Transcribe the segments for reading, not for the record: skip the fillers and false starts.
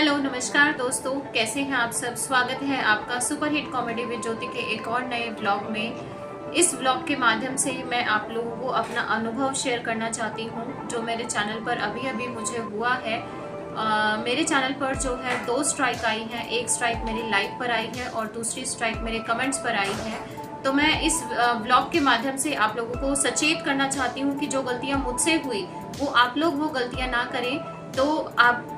Hello नमस्कार दोस्तों, कैसे हैं आप सब। स्वागत है आपका सुपर हिट कॉमेडी विद ज्योति के एक और नए ब्लॉग में। इस ब्लॉग के माध्यम से मैं आप लोगों को अपना अनुभव शेयर करना चाहती हूं जो मेरे चैनल पर अभी अभी मुझे हुआ है। मेरे चैनल पर जो है 2 स्ट्राइक आई हैं। एक स्ट्राइक मेरी लाइव पर आई है और दूसरी स्ट्राइक मेरे कमेंट्स पर आई है। तो मैं इस ब्लॉग के माध्यम से आप लोगों को सचेत करना चाहती हूँ कि जो गलतियाँ मुझसे हुई वो आप लोग वो गलतियाँ ना करें। तो आप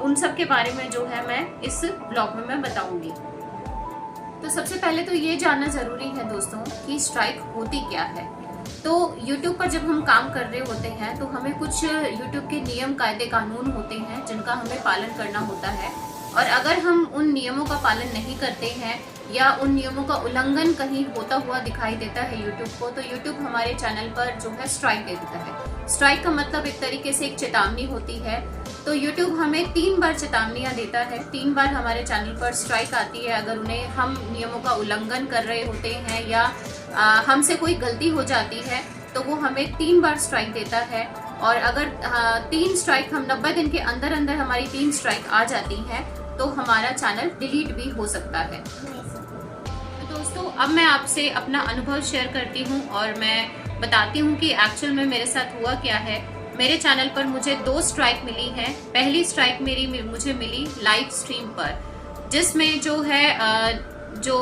उन सब के बारे में जो है मैं इस ब्लॉग में मैं बताऊंगी। तो सबसे पहले तो ये जानना जरूरी है दोस्तों कि स्ट्राइक होती क्या है। तो YouTube पर जब हम काम कर रहे होते हैं तो हमें कुछ YouTube के नियम कायदे कानून होते हैं जिनका हमें पालन करना होता है, और अगर हम उन नियमों का पालन नहीं करते हैं या उन नियमों का उल्लंघन कहीं होता हुआ दिखाई देता है YouTube को, तो YouTube हमारे चैनल पर जो है स्ट्राइक दे देता है। स्ट्राइक का मतलब एक तरीके से एक चेतावनी होती है। तो YouTube हमें 3 बार चेतावनियां देता है। 3 बार हमारे चैनल पर स्ट्राइक आती है अगर उन्हें हम नियमों का उल्लंघन कर रहे होते हैं या हमसे कोई गलती हो जाती है तो वो हमें 3 बार स्ट्राइक देता है। और अगर 3 स्ट्राइक हम 90 दिन के अंदर अंदर हमारी 3 स्ट्राइक आ जाती हैं तो हमारा चैनल डिलीट भी हो सकता है। तो दोस्तों अब मैं आपसे अपना अनुभव शेयर करती हूँ और मैं बताती हूँ कि एक्चुअल में मेरे साथ हुआ क्या है। मेरे चैनल पर मुझे 2 स्ट्राइक मिली हैं। पहली स्ट्राइक मुझे मिली लाइव स्ट्रीम पर, जिसमें जो है जो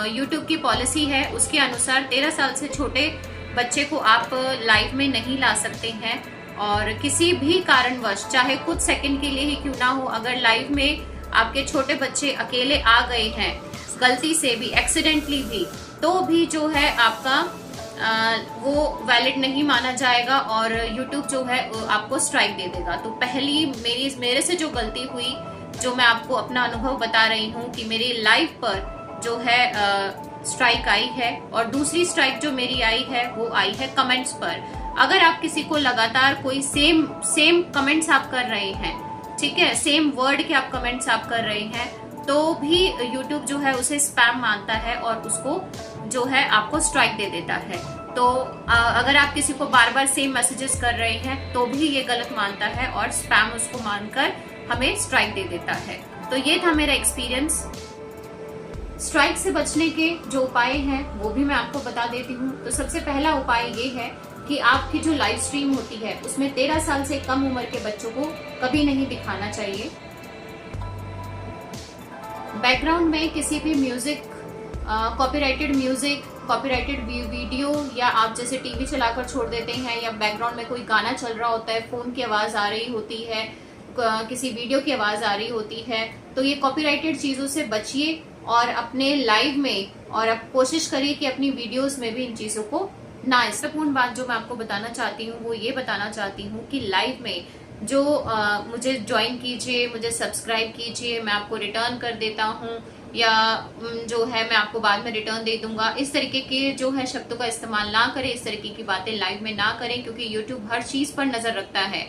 YouTube की पॉलिसी है उसके अनुसार 13 साल से छोटे बच्चे को आप लाइव में नहीं ला सकते हैं। और किसी भी कारणवश चाहे कुछ सेकंड के लिए ही क्यों ना हो, अगर लाइव में आपके छोटे बच्चे अकेले आ गए हैं गलती से भी, एक्सीडेंटली भी, तो भी जो है आपका वो वैलिड नहीं माना जाएगा और YouTube जो है आपको स्ट्राइक दे देगा। तो पहली मेरे से जो गलती हुई, जो मैं आपको अपना अनुभव बता रही हूँ कि मेरी लाइव पर जो है स्ट्राइक आई है, और दूसरी स्ट्राइक जो मेरी आई है वो आई है कमेंट्स पर। अगर आप किसी को लगातार कोई सेम कमेंट्स आप कर रहे हैं, ठीक है, सेम वर्ड के आप कमेंट्स आप कर रहे हैं, तो भी YouTube जो है उसे स्पैम मानता है और उसको जो है आपको स्ट्राइक दे देता है। तो अगर आप किसी को बार बार सेम मैसेजेस कर रहे हैं तो भी ये गलत मानता है और स्पैम उसको मानकर हमें स्ट्राइक दे देता है। तो ये था मेरा एक्सपीरियंस। स्ट्राइक से बचने के जो उपाय हैं वो भी मैं आपको बता देती हूँ। तो सबसे पहला उपाय ये है कि आपकी जो लाइव स्ट्रीम होती है उसमें 13 साल से कम उम्र के बच्चों को कभी नहीं दिखाना चाहिए। बैकग्राउंड में किसी भी music, copyrighted music, copyrighted video, या आप जैसे टीवी चलाकर छोड़ देते हैं या बैकग्राउंड में कोई गाना चल रहा होता है, फोन की आवाज आ रही होती है, किसी वीडियो की आवाज आ रही होती है, तो ये कॉपीराइटेड चीजों से बचिए और अपने लाइव में, और आप कोशिश करिए कि अपनी वीडियोस में भी इन चीजों को ना। महत्वपूर्ण बात जो मैं आपको बताना चाहती हूँ वो ये बताना चाहती हूँ कि लाइव में जो मुझे ज्वाइन कीजिए, मुझे सब्सक्राइब कीजिए, मैं आपको रिटर्न कर देता हूँ, या जो है मैं आपको बाद में रिटर्न दे दूंगा, इस तरीके के जो है शब्दों का इस्तेमाल ना करें, इस तरीके की बातें लाइव में ना करें, क्योंकि YouTube हर चीज पर नजर रखता है।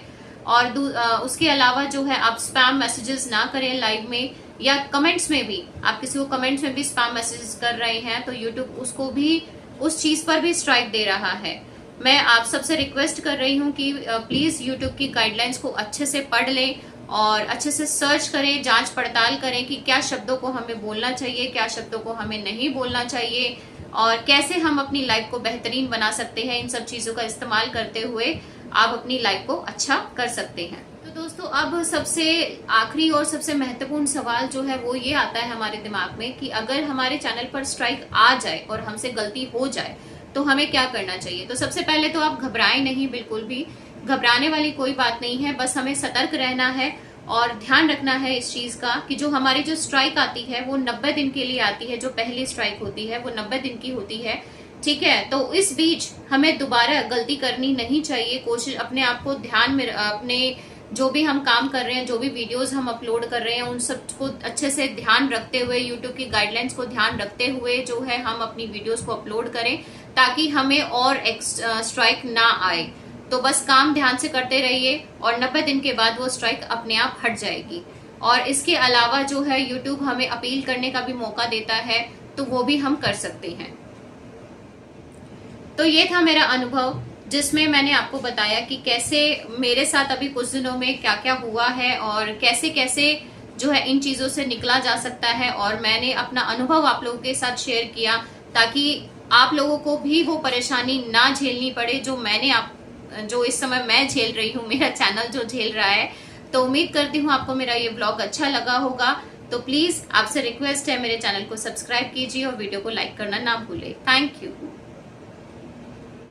और उसके अलावा जो है आप स्पैम मैसेजेस ना करें लाइव में, या कमेंट्स में भी आप किसी को कमेंट्स में भी स्पैम मैसेजेस कर रहे हैं तो YouTube उसको भी उस चीज पर भी स्ट्राइक दे रहा है। मैं आप सबसे रिक्वेस्ट कर रही हूँ कि प्लीज YouTube की गाइडलाइंस को अच्छे से पढ़ लें और अच्छे से सर्च करें, जांच पड़ताल करें कि क्या शब्दों को हमें बोलना चाहिए, क्या शब्दों को हमें नहीं बोलना चाहिए, और कैसे हम अपनी लाइफ को बेहतरीन बना सकते हैं। इन सब चीजों का इस्तेमाल करते हुए आप अपनी लाइफ को अच्छा कर सकते हैं। तो दोस्तों अब सबसे आखिरी और सबसे महत्वपूर्ण सवाल जो है वो ये आता है हमारे दिमाग में कि अगर हमारे चैनल पर स्ट्राइक आ जाए और हमसे गलती हो जाए तो हमें क्या करना चाहिए। तो सबसे पहले तो आप घबराएं नहीं, बिल्कुल भी घबराने वाली कोई बात नहीं है। बस हमें सतर्क रहना है और ध्यान रखना है इस चीज का कि जो हमारी जो स्ट्राइक आती है वो 90 दिन के लिए आती है। जो पहली स्ट्राइक होती है वो 90 दिन की होती है, ठीक है। तो इस बीच हमें दोबारा गलती करनी नहीं चाहिए। कोशिश अपने आप को ध्यान में, अपने जो भी हम काम कर रहे हैं, जो भी वीडियोस हम अपलोड कर रहे हैं, उन सब को अच्छे से ध्यान रखते हुए, YouTube की गाइडलाइंस को ध्यान रखते हुए जो है हम अपनी वीडियोस को अपलोड करें ताकि हमें और स्ट्राइक ना आए। तो बस काम ध्यान से करते रहिए और 90 दिन के बाद वो स्ट्राइक अपने आप हट जाएगी। और इसके अलावा जो है YouTube हमें अपील करने का भी मौका देता है, तो वो भी हम कर सकते हैं। तो ये था मेरा अनुभव जिसमें मैंने आपको बताया कि कैसे मेरे साथ अभी कुछ दिनों में क्या क्या हुआ है और कैसे कैसे जो है इन चीजों से निकला जा सकता है। और मैंने अपना अनुभव आप लोगों के साथ शेयर किया ताकि आप लोगों को भी वो परेशानी ना झेलनी पड़े जो इस समय मैं झेल रही हूँ, मेरा चैनल जो झेल रहा है। तो उम्मीद करती हूँ आपको मेरा ये ब्लॉग अच्छा लगा होगा। तो प्लीज आपसे रिक्वेस्ट है, मेरे चैनल को सब्सक्राइब कीजिए और वीडियो को लाइक करना ना भूले। Thank you.